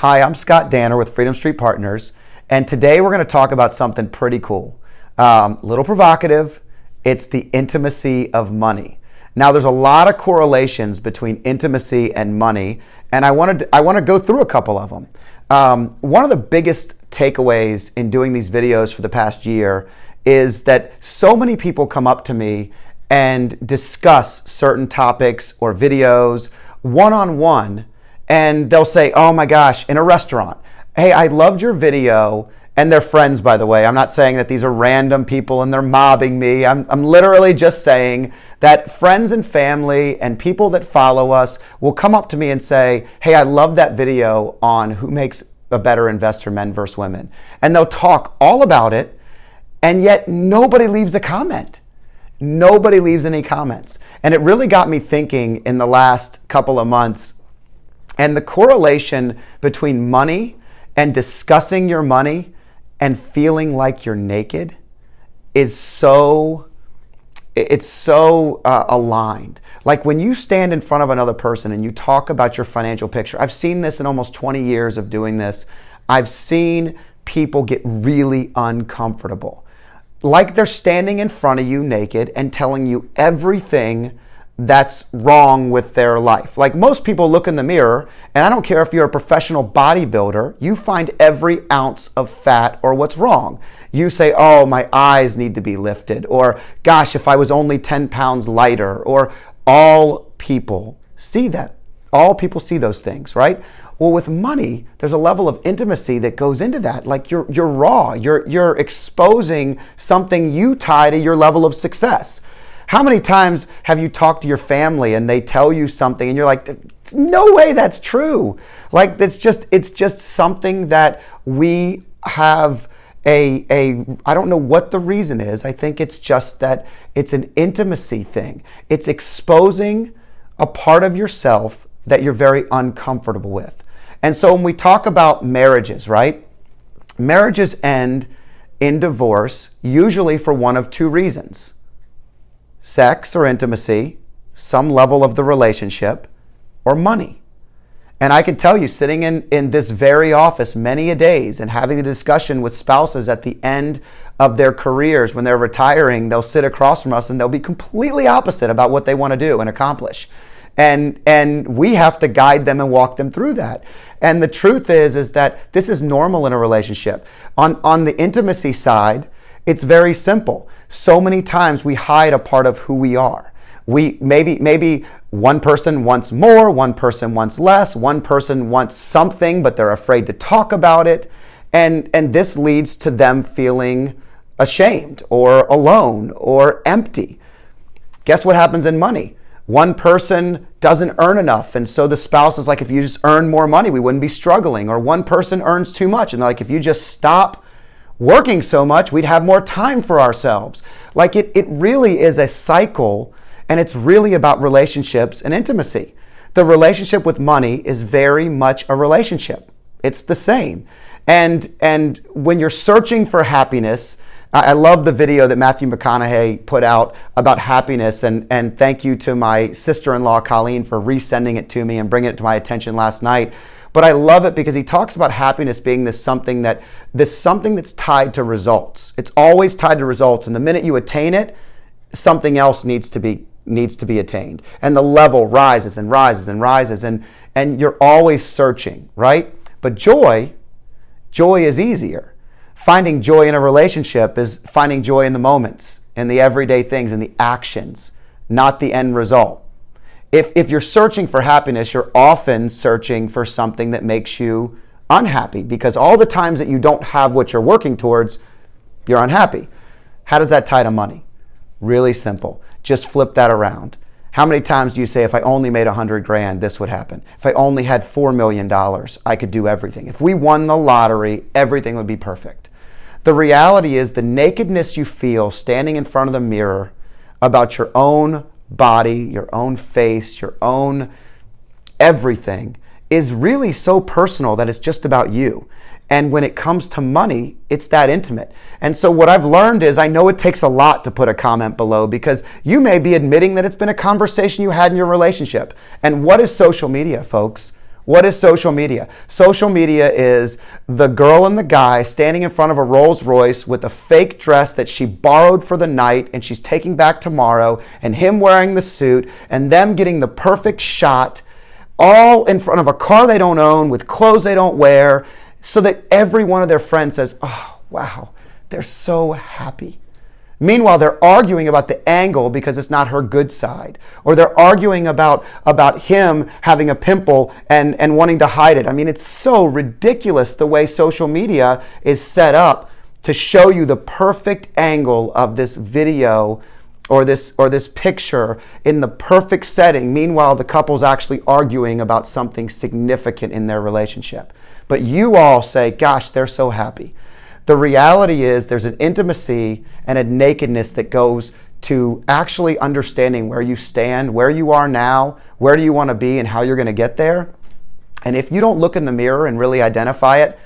Hi, I'm Scott Danner with Freedom Street Partners, and today we're going to talk about something pretty cool. A little provocative. It's the intimacy of money. Now, there's a lot of correlations between intimacy and money, and I want to go through a couple of them. One of the biggest takeaways in doing these videos for the past year is that so many people come up to me and discuss certain topics or videos one-on-one, and they'll say, oh my gosh, in a restaurant, hey, I loved your video. And they're friends, by the way. I'm not saying that these are random people and they're mobbing me. I'm literally just saying that friends and family and people that follow us will come up to me and say, hey, I love that video on who makes a better investor, men versus women. And they'll talk all about it, and yet nobody leaves a comment. Nobody leaves any comments. And it really got me thinking in the last couple of months, and the correlation between money and discussing your money and feeling like you're naked is so aligned. Like when you stand in front of another person and you talk about your financial picture, I've seen this in almost 20 years of doing this. I've seen people get really uncomfortable. Like they're standing in front of you naked and telling you everything that's wrong with their life. Like most people look in the mirror, and I don't care if you're a professional bodybuilder, you find every ounce of fat or what's wrong. You say, oh, my eyes need to be lifted, or gosh, if I was only 10 pounds lighter, or all people see that. All people see those things, right? Well, with money, there's a level of intimacy that goes into that. Like you're raw, you're exposing something you tie to your level of success. How many times have you talked to your family and they tell you something and you're like, there's no way that's true. Like it's just something that we have I don't know what the reason is. I think it's just that it's an intimacy thing. It's exposing a part of yourself that you're very uncomfortable with. And so when we talk about marriages, right? Marriages end in divorce usually for one of two reasons. Sex or intimacy, some level of the relationship, or money. And I can tell you, sitting in this very office many a days and having a discussion with spouses at the end of their careers when they're retiring, they'll sit across from us and they'll be completely opposite about what they want to do and accomplish. And we have to guide them and walk them through that. And the truth is that this is normal in a relationship. On the intimacy side, it's very simple. So many times we hide a part of who we are. We maybe one person wants more, one person wants less, one person wants something, but they're afraid to talk about it. And this leads to them feeling ashamed or alone or empty. Guess what happens in money? One person doesn't earn enough, and so the spouse is like, if you just earn more money, we wouldn't be struggling. Or one person earns too much, and they're like, if you just stop working so much, we'd have more time for ourselves. Like it really is a cycle, and it's really about relationships and intimacy. The relationship with money is very much a relationship. It's the same. And when you're searching for happiness, I love the video that Matthew McConaughey put out about happiness, and thank you to my sister-in-law, Colleen, for resending it to me and bringing it to my attention last night. But I love it because he talks about happiness being this something that's tied to results. It's always tied to results, and the minute you attain it, something else needs to be attained, and the level rises and rises and rises, and you're always searching, right? But joy is easier. Finding joy in a relationship is finding joy in the moments, in the everyday things, in the actions, not the end result. If you're searching for happiness, you're often searching for something that makes you unhappy, because all the times that you don't have what you're working towards, you're unhappy. How does that tie to money? Really simple. Just flip that around. How many times do you say, if I only made 100 grand, this would happen? If I only had $4 million, I could do everything. If we won the lottery, everything would be perfect. The reality is the nakedness you feel standing in front of the mirror about your own body, your own face, your own everything is really so personal that it's just about you. And when it comes to money, it's that intimate. And so what I've learned is, I know it takes a lot to put a comment below, because you may be admitting that it's been a conversation you had in your relationship. And what is social media, folks? What is social media? Social media is the girl and the guy standing in front of a Rolls Royce with a fake dress that she borrowed for the night and she's taking back tomorrow, and him wearing the suit, and them getting the perfect shot, all in front of a car they don't own with clothes they don't wear, so that every one of their friends says, oh, wow, they're so happy. Meanwhile, they're arguing about the angle because it's not her good side. Or they're arguing about him having a pimple and wanting to hide it. I mean, it's so ridiculous the way social media is set up to show you the perfect angle of this video or this picture in the perfect setting. Meanwhile, the couple's actually arguing about something significant in their relationship. But you all say, gosh, they're so happy. The reality is there's an intimacy and a nakedness that goes to actually understanding where you stand, where you are now, where do you want to be, and how you're going to get there. And if you don't look in the mirror and really identify it,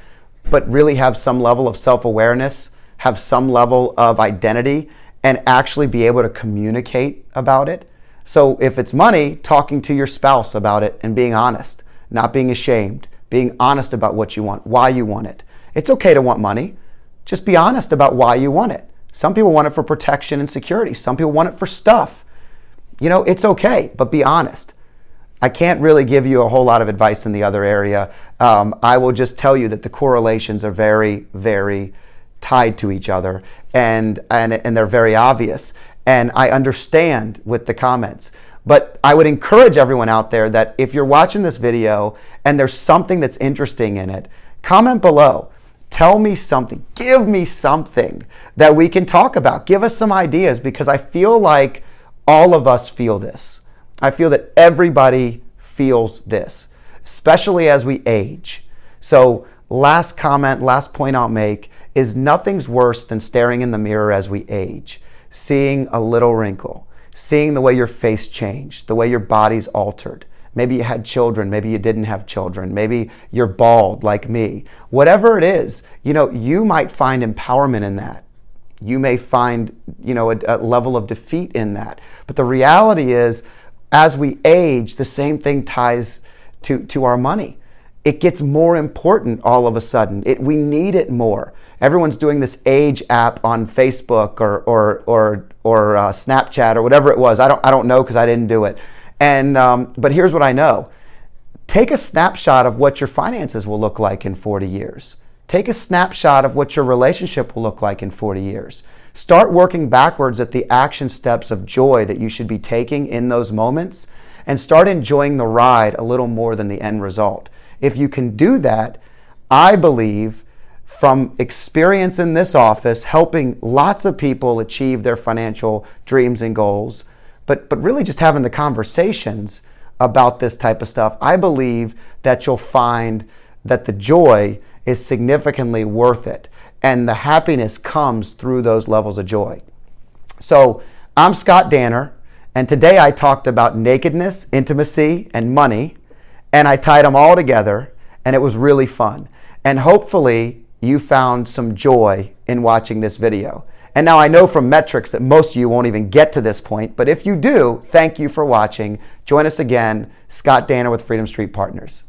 but really have some level of self-awareness, have some level of identity, and actually be able to communicate about it. So if it's money, talking to your spouse about it and being honest, not being ashamed, being honest about what you want, why you want it. It's okay to want money. Just be honest about why you want it. Some people want it for protection and security. Some people want it for stuff. You know, it's okay, but be honest. I can't really give you a whole lot of advice in the other area. I will just tell you that the correlations are very, very tied to each other, and they're very obvious. And I understand with the comments. But I would encourage everyone out there that if you're watching this video and there's something that's interesting in it, comment below. Tell me something, give me something that we can talk about. Give us some ideas, because I feel like all of us feel this. I feel that everybody feels this, especially as we age. So last comment, last point I'll make is nothing's worse than staring in the mirror as we age, seeing a little wrinkle, seeing the way your face changed, the way your body's altered. Maybe you had children, maybe you didn't have children, maybe you're bald like me. Whatever it is, you know, you might find empowerment in that. You may find, you know, a level of defeat in that. But the reality is, as we age, the same thing ties to our money. It gets more important all of a sudden. We need it more. Everyone's doing this age app on Facebook or Snapchat or whatever it was. I don't know because I didn't do it. And but here's what I know. Take a snapshot of what your finances will look like in 40 years. Take a snapshot of what your relationship will look like in 40 years. Start working backwards at the action steps of joy that you should be taking in those moments, and start enjoying the ride a little more than the end result. If you can do that, I believe, from experience in this office, helping lots of people achieve their financial dreams and goals, but really just having the conversations about this type of stuff, I believe that you'll find that the joy is significantly worth it, and the happiness comes through those levels of joy. So I'm Scott Danner, and today I talked about nakedness, intimacy, and money, and I tied them all together, and it was really fun. And hopefully you found some joy in watching this video. And now I know from metrics that most of you won't even get to this point, but if you do, thank you for watching. Join us again, Scott Danner with Freedom Street Partners.